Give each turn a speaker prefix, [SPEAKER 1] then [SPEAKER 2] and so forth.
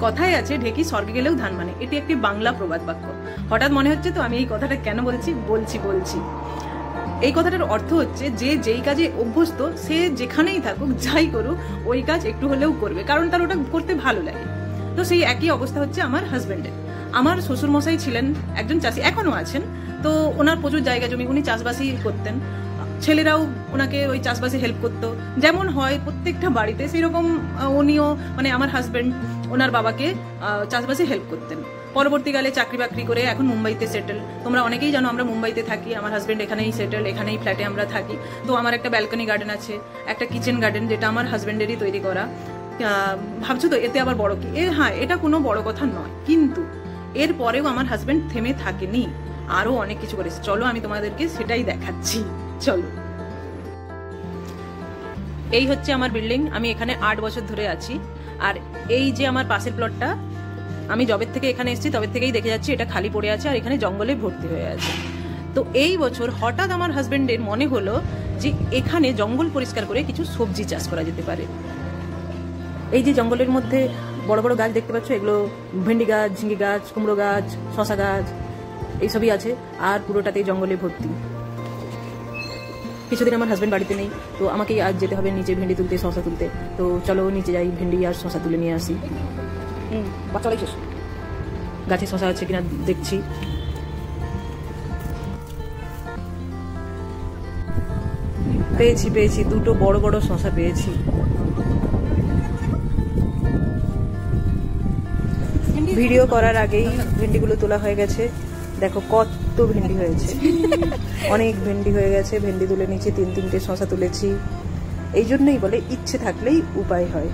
[SPEAKER 1] কথায় আছে ঢেকি স্বর্গে গেলেও ধান মানে, এটি একটি বাংলা প্রবাদ বাক্য। হঠাৎ মনে হচ্ছে তো আমি এই কথাটা কেন বলছি। এই কথাটার অর্থ হচ্ছে যে যেই কাজে অভ্যস্ত সে যেখানেই থাকুক যাই করুক ওই কাজ একটু হলেও করবে, কারণ তার ওটা করতে ভালো লাগে। তো সেই একই অবস্থা হচ্ছে আমার হাজবেন্ডের। আমার শ্বশুরমশাই ছিলেন একজন চাষি, এখনো আছেন। তো ওনার প্রচুর জায়গা জমি, উনি চাষবাসই করতেন। ছেলেরাও ওনাকে ওই চাষবাসে হেল্প করতো, যেমন হয় প্রত্যেকটা বাড়িতে সেরকম উনিও মানে আমার হাজবেন্ড ওনার বাবাকে চাষবাসে হেল্প করতেন। পরবর্তীকালে চাকরি বাকরি করে এখন মুম্বাইতে সেটেল। তোমরা অনেকেই জানো আমরা মুম্বাইতে থাকি, আমার হাজবেন্ড এখানেই সেটেল, এখানেই ফ্ল্যাটে আমরা থাকি। তো আমার একটা ব্যালকনি গার্ডেন আছে, একটা কিচেন গার্ডেন, যেটা আমার হাজবেন্ডেরই তৈরি করা। ভাবছো তো এতে আবার বড় কি? হ্যাঁ, এটা কোনো বড় কথা নয়, কিন্তু এর পরেও আমার হাজবেন্ড থেমে থাকেনি, আরো অনেক কিছু করেছে। চলো আমি তোমাদেরকে সেটাই দেখাচ্ছি, চলো। এই হচ্ছে আমার বিল্ডিং, আমি এখানে 8 বছর ধরে আছি। আর এই যে আমার পাশের প্লটটা, আমি যবে থেকে এখানে এসেছি তবে থেকেই দেখে যাচ্ছি এটা খালি পড়ে আছে আর এখানে জঙ্গলে ভর্তি হয়ে আছে। তো এই বছর হঠাৎ আমার হাজবেন্ডের মনে হলো যে এখানে জঙ্গল পরিষ্কার করে কিছু সবজি চাষ করা যেতে পারে। এই যে জঙ্গলের মধ্যে বড় বড় গাছ দেখতে পাচ্ছ, এগুলো ভেন্ডি গাছ, ঝিঙ্গে গাছ, কুমড়ো গাছ, শশা গাছ এইসবই আছে, আর পুরোটাতেই জঙ্গলে ভর্তি। কিছুদিন আমার হাজবেন্ড বাড়িতে নেই, তো আমাকেই আজ যেতে হবে নিচে ভেন্ডি তুলতে, শশা তুলতে। তো চলো নিচে যাই, ভেন্ডি আর শশা তুলে নিয়ে আসি। বাচ্চারাই শেষ, গাছে শশা আছে কিনা দেখছি। পেয়েছি দুটো বড় বড় শশা পেয়েছি। ভিডিও করার আগেই ভেন্ডিগুলো তোলা হয়ে গেছে। দেখো কত ভেন্ডি হয়েছে, অনেক ভেন্ডি হয়ে গেছে। ভেন্ডি তুলে নিচে 3-3টে শশা তুলেছি। এই জন্যই বলে ইচ্ছে থাকলেই উপায় হয়।